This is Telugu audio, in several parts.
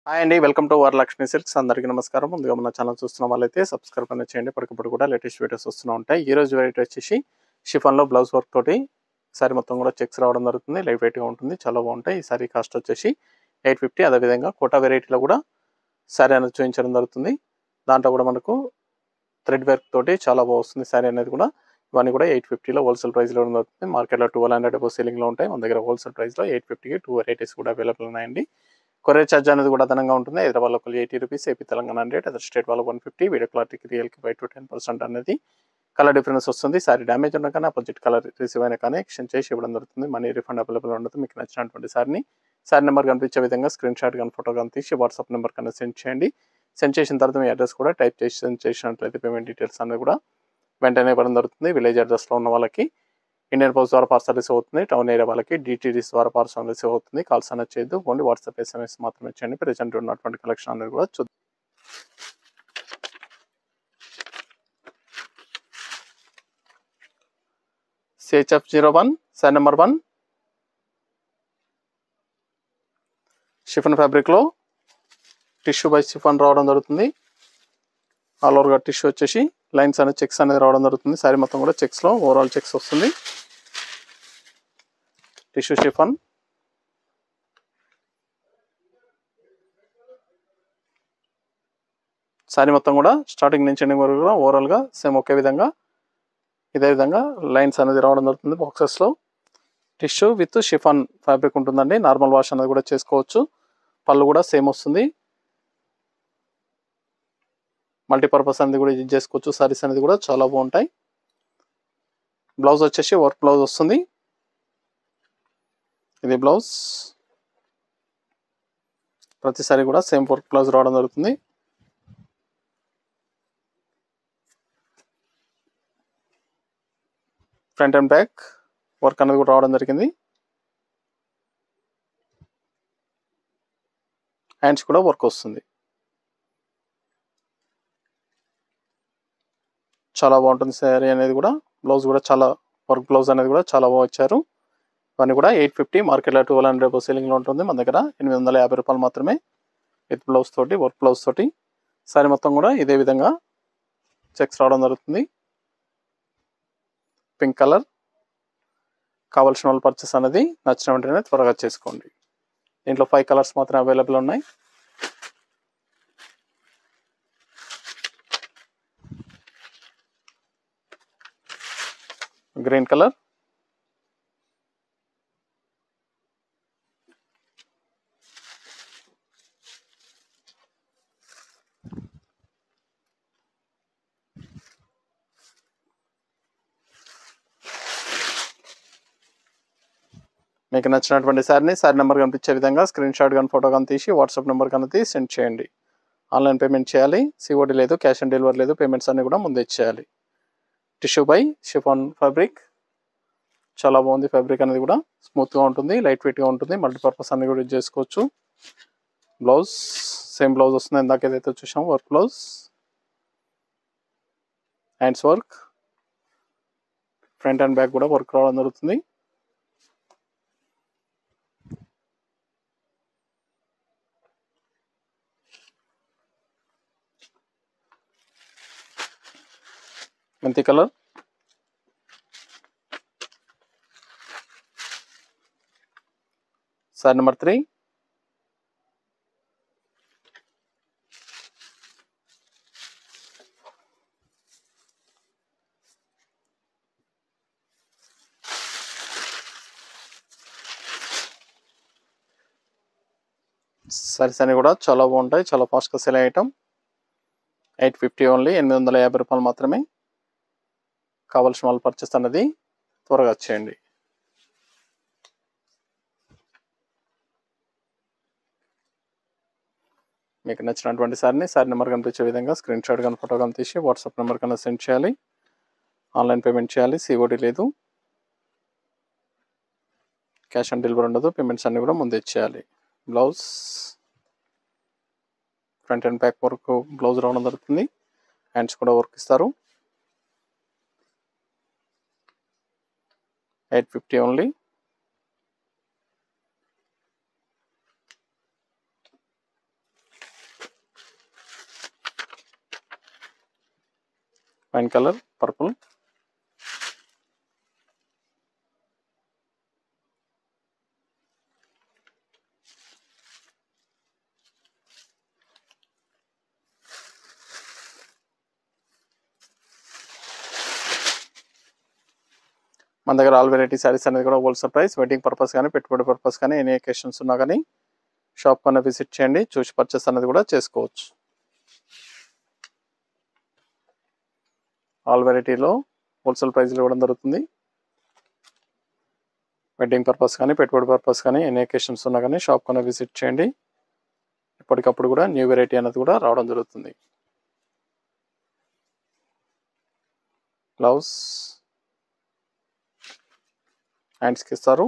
హాయ్ అండి, వెల్కమ్ టు వరలక్ష్మి సిల్క్స్. అందరికీ నమస్కారం. ముందుగా మన ఛానల్ చూస్తున్న వాళ్ళైతే సబ్స్క్రైబ్ అనేది చేయండి. ఇప్పటికప్పుడు కూడా లేటెస్ట్ వీడియోస్ వస్తూ ఉంటాయి. ఈ రోజు వెరైటీ వచ్చేసి షిఫాన్లో బ్లౌజ్ వర్క్ తోటి సారీ మొత్తం కూడా చెక్స్ రావడం జరుగుతుంది. లైట్ వెయిట్గా ఉంటుంది, చాలా బాగుంటాయి. ఈ సారీ కాస్ట్ వచ్చేసి 850. అదేవిధంగా కోటా వెరైటీలో కూడా సారీ అనేది చూపించడం జరుగుతుంది. దాంట్లో కూడా మనకు థ్రెడ్ వర్క్ తోటి చాలా బాగా వస్తుంది సారీ అనేది కూడా. ఇవన్నీ కూడా 850లో హోల్సేల్ ప్రైస్లో ఉంటుంది. మార్కెట్లో 1200 సేలింగ్లో ఉంటాయి. మన దగ్గర హోల్సేల్ ప్రైస్లో 850కి 2 వెరైటీస్ కూడా అవైలబుల్ ఉన్నాయండి. కొరియర్ ఛార్జ్ అనేది కూడా అదనంగా ఉంటుంది. Hyderabad local 80 rupees, AP Telangana 100, other state వాళ్ళకి 150. వీడియో క్లారిటీకి రియల్కి 5 to 10% అనేది కలర్ డిఫరెన్స్ వస్తుంది. సారీ డ్యామేజ్ ఉన్నా కానీ అపోజిట్ కలర్ రిసీవ్ అయినా కానీ ఎక్స్చేంజ్ చేసి ఇవ్వడం జరుగుతుంది. మనీ రిఫండ్ అవైలబుల్ ఉండదు. మీకు నచ్చినటువంటి సారీ నెంబర్ కనిపించే విధంగా స్క్రీన్ షాట్ కానీ ఫోటో కానీ తీసి వాట్సాప్ నెంబర్ కన్నా సెండ్ చేయండి. సెండ్ చేసిన తర్వాత మీ అడ్రస్ కూడా టైప్ చేసి సెండ్ చేసినట్లయితే పేమెంట్ డీటెయిల్స్ అనేది కూడా వెంటనే ఇవ్వడం జరుగుతుంది. విలేజ్ అడ్రస్లో ఉన్న వాళ్ళకి ఇండియన్ పోస్ట్ ద్వారా పార్సల్ రిసీవ్ అవుతుంది. టౌన్ ఏరియా వాళ్ళకి డిటీడీస్ ద్వారా పార్సల్ రిసీవ్ అవుతుంది. కాల్స్ అనేది చేయొద్దు, ఓన్లీ వాట్సాప్ SMS మాత్రమే చేయండి. ప్రెజెంట్ ఉన్నటువంటి కలెక్షన్ అనేది కూడా చూద్దాం. CHF01 సారీ నెంబర్ 1 షిఫన్ ఫ్యాబ్రిక్లో టిష్యూ బై షిఫాన్ రావడం జరుగుతుంది. ఆల్ ఓవర్గా టిష్యూ వచ్చేసి లైన్స్ అనేది చెక్స్ అనేది రావడం జరుగుతుంది. సారీ మొత్తం కూడా చెక్స్లో ఓవరాల్ చెక్స్ వస్తుంది. టిష్యూ షిఫాన్ సారీ మొత్తం కూడా స్టార్టింగ్ నుంచి ఎండింగ్ వరకు కూడా ఓవరాల్గా సేమ్ ఒకే విధంగా ఇదే విధంగా లైన్స్ అనేది రావడం జరుగుతుంది. బాక్సెస్లో టిష్యూ విత్ షిఫాన్ ఫ్యాబ్రిక్ ఉంటుందండి. నార్మల్ వాష్ అనేది కూడా చేసుకోవచ్చు. పళ్ళు కూడా సేమ్ వస్తుంది. మల్టీపర్పస్ అనేది కూడా యూజ్ చేసుకోవచ్చు. సారీస్ అనేది కూడా చాలా బాగుంటాయి. బ్లౌజ్ వచ్చేసి వర్క్ బ్లౌజ్ వస్తుంది. ఇది బ్లౌజ్, ప్రతిసారి కూడా సేమ్ వర్క్ బ్లౌజ్ రావడం జరుగుతుంది. ఫ్రంట్ అండ్ బ్యాక్ వర్క్ అనేది కూడా రావడం జరిగింది. హ్యాండ్స్ కూడా వర్క్ వస్తుంది. చాలా బాగుంటుంది శారీ అనేది కూడా. బ్లౌజ్ కూడా చాలా వర్క్ బ్లౌజ్ అనేది కూడా చాలా బాగా వచ్చారు. ఇవన్నీ కూడా 850, మార్కెట్లో 1200 సేలింగ్లో ఉంటుంది. మన దగ్గర 850 రూపాయలు మాత్రమే విత్ బ్లౌజ్ తోటి, వర్క్ బ్లౌజ్ తోటి. శారీ మొత్తం కూడా ఇదే విధంగా చెక్స్ రావడం జరుగుతుంది. Pink colour. కావాల్సిన వాళ్ళు పర్చేస్ అనేది నచ్చిన వెంటనే త్వరగా చేసుకోండి. దీంట్లో 5 కలర్స్ మాత్రమే అవైలబుల్ ఉన్నాయి. గ్రీన్ కలర్, మీకు నచ్చినటువంటి సారీ నెంబర్ కనిపించే విధంగా స్క్రీన్ షాట్ కానీ ఫోటో కానీ తీసి వాట్సాప్ నెంబర్ కానీ తీసి సెండ్ చేయండి. ఆన్లైన్ పేమెంట్ చేయాలి. COD లేదు, క్యాష్ ఆన్ డెలివరీ లేదు. పేమెంట్స్ అన్ని కూడా ముందే ఇచ్చేయాలి. టిష్యూ బై షిఫాన్ ఫ్యాబ్రిక్ చాలా బాగుంది. ఫ్యాబ్రిక్ అనేది కూడా స్మూత్గా ఉంటుంది, లైట్ వెయిట్గా ఉంటుంది. మల్టీపర్పస్ అన్ని కూడా యూజ్ చేసుకోవచ్చు. బ్లౌజ్ సేమ్ బ్లౌజ్ వస్తుంది ఇందాక ఏదైతే చూసాము, work blouse. Hands work, front and back కూడా వర్క్ రావడం జరుగుతుంది. మెంతి కలర్, సారీ నెంబర్ 3 సారీస్ అన్ని కూడా చాలా బాగుంటాయి. చాలా ఫాస్ట్గా సెల్ ఐటమ్. 850 ఓన్లీ, 850 రూపాయలు మాత్రమే. కావాల్సిన వాళ్ళు పర్చేస్ అనేది త్వరగా చేయండి. మీకు నచ్చినటువంటి సారీ నెంబర్ కనిపించే విధంగా స్క్రీన్ షాట్ కానీ ఫోటో కానీ తీసి వాట్సాప్ నెంబర్ కన్నా సెండ్ చేయాలి. ఆన్లైన్ పేమెంట్ చేయాలి. COD లేదు, క్యాష్ ఆన్ డెలివరీ ఉండదు. పేమెంట్స్ అన్ని కూడా ముందే ఇచ్చేయాలి. Blouse front and back work blouse రావడం జరుగుతుంది. హ్యాండ్స్ కూడా వర్క్ ఇస్తారు. 850 ఓన్లీ. వైన్ కలర్, పర్పుల్, మన దగ్గర ఆల్ వెరైటీ శారీస్ అనేది కూడా హోల్సేల్ ప్రైస్. వెడ్డింగ్ పర్పస్ కానీ పెట్టుబడి పర్పస్ కానీ ఎనీ అకేషన్స్ ఉన్నా కానీ షాప్ కన్నా విజిట్ చేయండి, చూసి పర్చేస్ అనేది కూడా చేసుకోవచ్చు. ఆల్ వెరైటీలో హోల్సేల్ ప్రైస్లో ఇవ్వడం జరుగుతుంది. వెడ్డింగ్ పర్పస్ కానీ పెట్టుబడి పర్పస్ కానీ ఎనీ అకేషన్స్ ఉన్నా కానీ షాప్ కన్నా విజిట్ చేయండి. ఎప్పటికప్పుడు కూడా న్యూ వెరైటీ అనేది కూడా రావడం జరుగుతుంది. బ్లౌజ్ హ్యాండ్స్కి ఇస్తారు,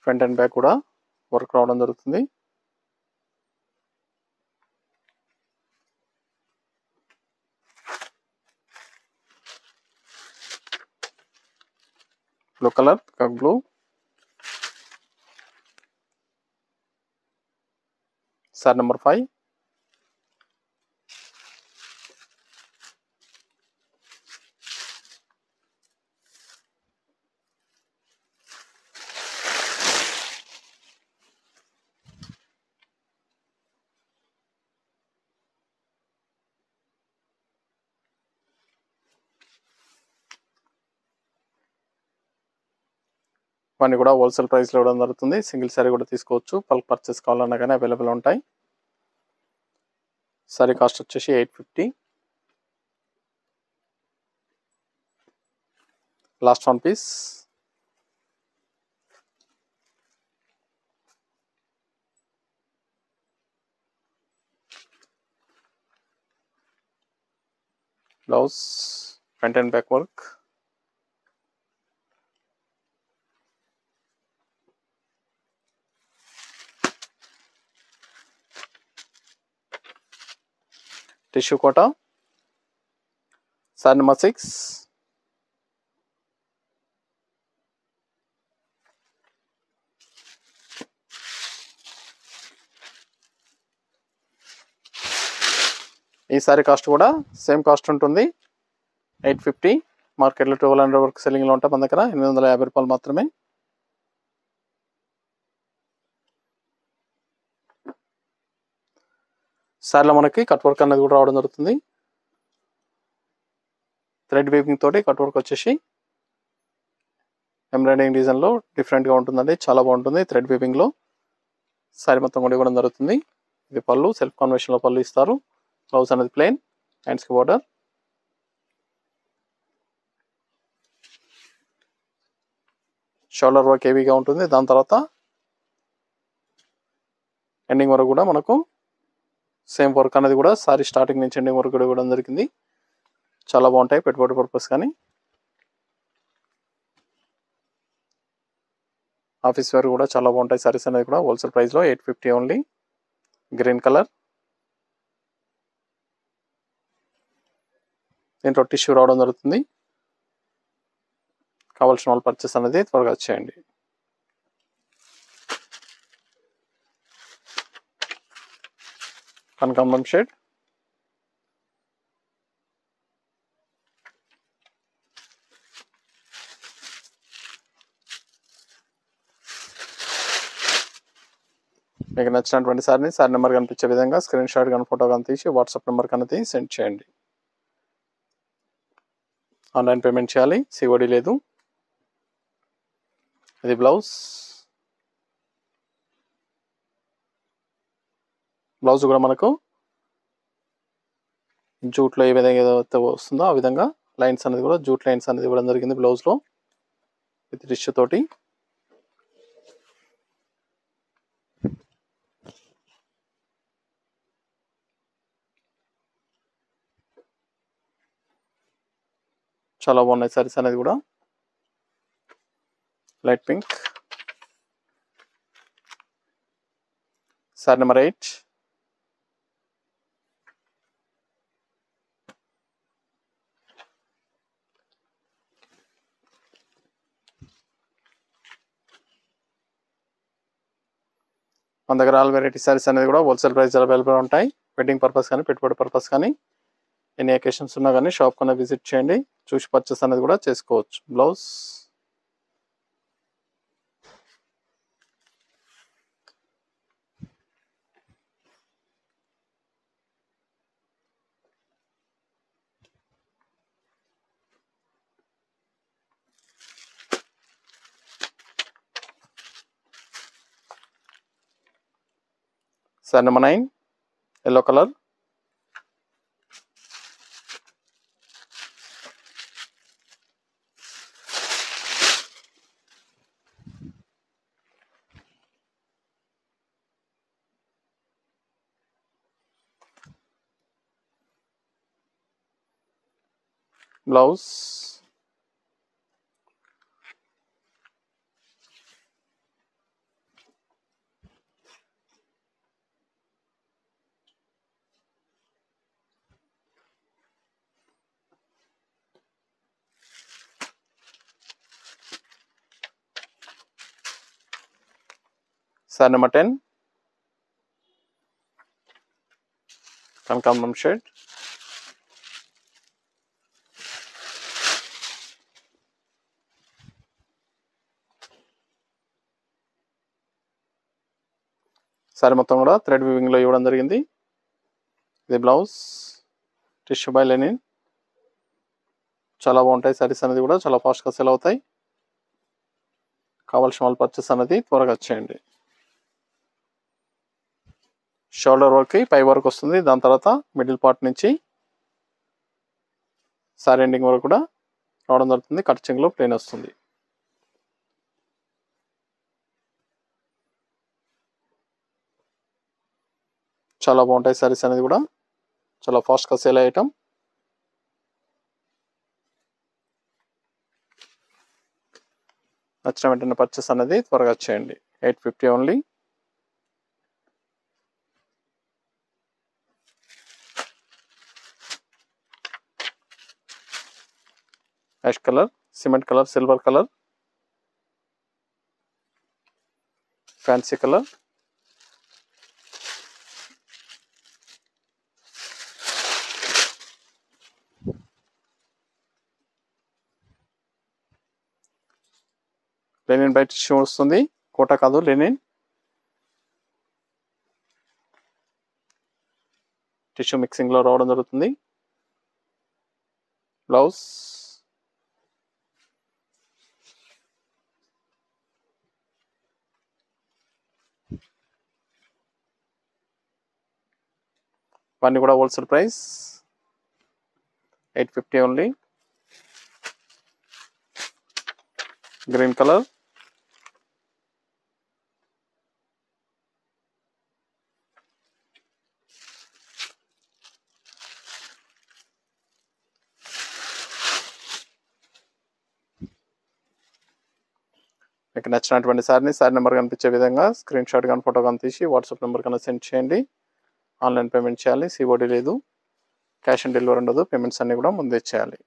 ఫ్రంట్ అండ్ బ్యాక్ కూడా వర్క్ రావడం జరుగుతుంది. Blue colour, blue, sir number 5, ఇవన్నీ కూడా హోల్సేల్ ప్రైస్లో ఇవ్వడం జరుగుతుంది. సింగిల్ సారీ కూడా తీసుకోవచ్చు, బల్క్ పర్చేస్ కావాలన్నా కానీ అవైలబుల్ ఉంటాయి. సారీ కాస్ట్ వచ్చేసి 850. Last one piece. Blouse front and back work, tissue Kota, sari number 6, ఈ సారీ కాస్ట్ కూడా సేమ్ కాస్ట్ ఉంటుంది, 850. మార్కెట్లో 1200 వరకు సెల్లింగ్లో ఉంటాయి, మన దగ్గర 850 రూపాయలు మాత్రమే. సారీలో మనకి కట్ వర్క్ అనేది కూడా రావడం జరుగుతుంది. థ్రెడ్ వీవింగ్ తోటి కట్ వర్క్ వచ్చేసి ఎంబ్రాయిడింగ్ డిజైన్లో డిఫరెంట్గా ఉంటుందండి, చాలా బాగుంటుంది. థ్రెడ్ వీవింగ్లో సారీ మొత్తం కూడా ఇవ్వడం జరుగుతుంది. ఇది పళ్ళు, సెల్ఫ్ కాన్వర్షన్లో పళ్ళు ఇస్తారు. బ్లౌజ్ అనేది ప్లెయిన్, హ్యాండ్స్కి బార్డర్. షోల్డర్ వర్క్ హెవీగా ఉంటుంది. దాని తర్వాత ఎండింగ్ వరకు కూడా మనకు సేమ్ వర్క్ అనేది కూడా సారీ స్టార్టింగ్ నుంచి ఎండింగ్ వరకు కూడా ఇవ్వడం జరిగింది. చాలా బాగుంటాయి పెట్టుబడి పర్పస్ కానీ ఆఫీస్ వేర్ కూడా చాలా బాగుంటాయి. సారీస్ అనేది కూడా హోల్సేల్ ప్రైస్లో 850 ఓన్లీ. గ్రీన్ కలర్, దీంట్లో టిష్యూ రావడం జరుగుతుంది. కావాల్సిన వాళ్ళు పర్చేస్ అనేది త్వరగా చేయండి. కనకాంబరం షేడ్, మీకు నచ్చినటువంటి సారీ నెంబర్ కనిపించే విధంగా స్క్రీన్ షాట్ కానీ ఫోటో కానీ తీసి వాట్సాప్ నెంబర్ కానీ సెండ్ చేయండి. ఆన్లైన్ పేమెంట్ చేయాలి, సిఓడి లేదు. ఇది బ్లౌజ్ కూడా మనకు జూట్లో ఏ విధంగా ఏదైతే వస్తుందో ఆ విధంగా లైన్స్ అనేది కూడా జూట్ లైన్స్ అనేది ఇవ్వడం జరిగింది బ్లౌజ్లో విత్ టిష్యూ తోటి. చాలా బాగున్నాయి సారీస్ అనేది కూడా. లైట్ పింక్, సారీ నెంబర్ 8, మన దగ్గర ఆల్ వెరైటీ సారీస్ అనేది కూడా హోల్సేల్ ప్రైస్ అవైలబుల్ ఉంటాయి. వెడ్డింగ్ పర్పస్ కానీ పెట్టుబడి పర్పస్ కానీ ఎన్ని అకేషన్స్ ఉన్నా కానీ షాప్ కన్నా విజిట్ చేయండి, చూసి పర్చేస్ అనేది కూడా చేసుకోవచ్చు. Blouse sorry number 9 yellow colour. Blouse sorry number 10 కనకాంబరం షేడ్. సారీ మొత్తం కూడా థ్రెడ్ వీవింగ్లో ఇవ్వడం జరిగింది. ఇది బ్లౌజ్ టిష్యూ బై లెనిన్. చాలా బాగుంటాయి సారీస్ అనేది కూడా, చాలా ఫాస్ట్గా సెల్ అవుతాయి. కావాల్సిన వాళ్ళు పర్చేస్ అనేది త్వరగా చేయండి. షోల్డర్ వర్క్ పై వరకు వస్తుంది, దాని తర్వాత మిడిల్ పార్ట్ నుంచి సారీ ఎండింగ్ వరకు కూడా రావడం జరుగుతుంది. కట్ చెంగులో ప్లేన్ వస్తుంది. చాలా బాగుంటాయి సారీస్ అనేది కూడా, చాలా ఫాస్ట్గా సేల్ అయ్యే ఐటమ్. నచ్చిన వెంటనే పర్చేస్ అనేది త్వరగా చేయండి. 850 only. Ash colour, cement colour, silver colour, fancy colour, linen by tissue వస్తుంది, కోటా కాదు లెనిన్. టిష్యూ మిక్సింగ్లో రావడం జరుగుతుంది. బ్లౌజ్ ఇవన్నీ కూడా wholesale price 850 only. Green colour, మీకు నచ్చినటువంటి సారీ నెంబర్ కనిపించే విధంగా స్క్రీన్ షాట్ కానీ ఫోటో కానీ తీసి వాట్సాప్ నెంబర్ కన్నా సెండ్ చేయండి. ఆన్లైన్ పేమెంట్ చేయాలి, సిఓడి లేదు, క్యాష్ ఆన్ డెలివరీ ఉండదు. పేమెంట్స్ అన్నీ కూడా ముందే చేయాలి.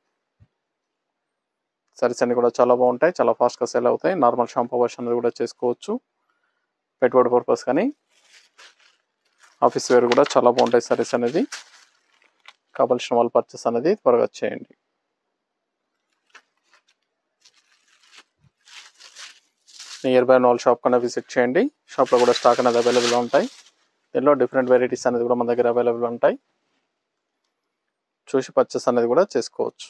సారీస్ అన్నీ కూడా చాలా బాగుంటాయి, చాలా ఫాస్ట్గా సేల్ అవుతాయి. నార్మల్ షాంపూ వాష్ అనేది కూడా చేసుకోవచ్చు. పెట్టుబడి పర్పస్ కానీ ఆఫీస్ వేర్ కూడా చాలా బాగుంటాయి సారీస్ అనేది. కావాల్సిన వాళ్ళు పర్చేస్ అనేది త్వరగా చేయండి. నియర్ బై వాళ్ళ షాప్ కన్నా విజిట్ చేయండి. షాప్లో కూడా స్టాక్ అనేది అవైలబుల్గా ఉంటాయి. దీనిలో డిఫరెంట్ వెరైటీస్ అనేది కూడా మన దగ్గర అవైలబుల్ ఉంటాయి. చూసి పర్చేస్ అనేది కూడా చేసుకోవచ్చు.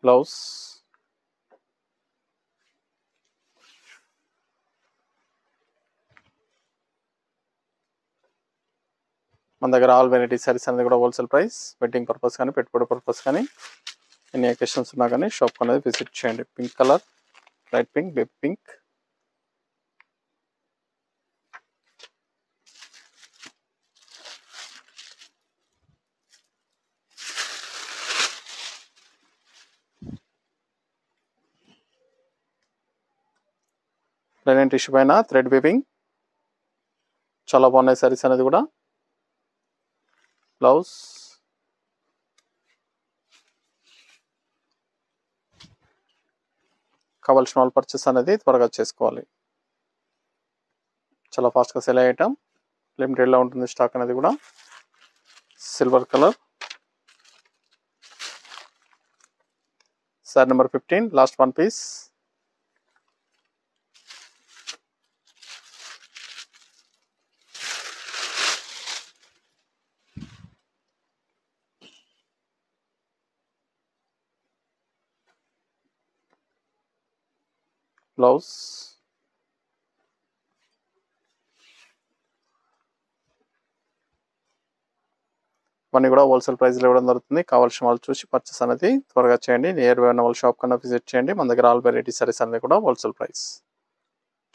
బ్లౌజ్ మన దగ్గర ఆల్ వెరైటీ సారీస్ అనేది కూడా హోల్సేల్ ప్రైస్. వెడ్డింగ్ పర్పస్ కానీ పెట్టుబడి పర్పస్ కానీ ఎన్ని అకేషన్స్ ఉన్నా కానీ షాప్ అనేది విజిట్ చేయండి. Pink colour, light pink, baby pink, linen tissue పైన థ్రెడ్ వీవింగ్. చాలా బాగున్నాయి సారీస్ అనేది కూడా. బ్లౌజ్ కావాల్సిన వాళ్ళు పర్చేస్ అనేది త్వరగా చేసుకోవాలి. చాలా ఫాస్ట్గా సెల్ అయ్యే ఐటమ్ లిమిటెడ్లో ఉంటుంది స్టాక్ అనేది కూడా. Silver colour. Sari number 15 last 1 piece. Blouse. ఇవన్నీ కూడా హోల్సేల్ ప్రైస్లో ఇవ్వడం జరుగుతుంది. కావాల్సిన వాళ్ళు చూసి పర్చేస్ అనేది త్వరగా చేయండి. నియర్ బై ఉన్న వాళ్ళ షాప్ కన్నా విజిట్ చేయండి. మన దగ్గర ఆల్ వెరైటీ సారీస్ అనేది కూడా హోల్సేల్ ప్రైస్.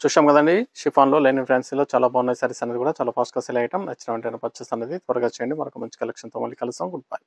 చూసాం కదండి, షిఫాన్లో లెనిన్ ఫ్యాన్సీలో చాలా బాగున్నాయి సారీస్ అనేది కూడా. చాలా ఫాస్ట్గా సెల్ అయ్యటం. నచ్చిన వెంటనే పర్చేస్ అనేది త్వరగా చేయండి. మరొక మంచి కలెక్షన్తో మళ్ళీ కలుస్తాం. Good bye.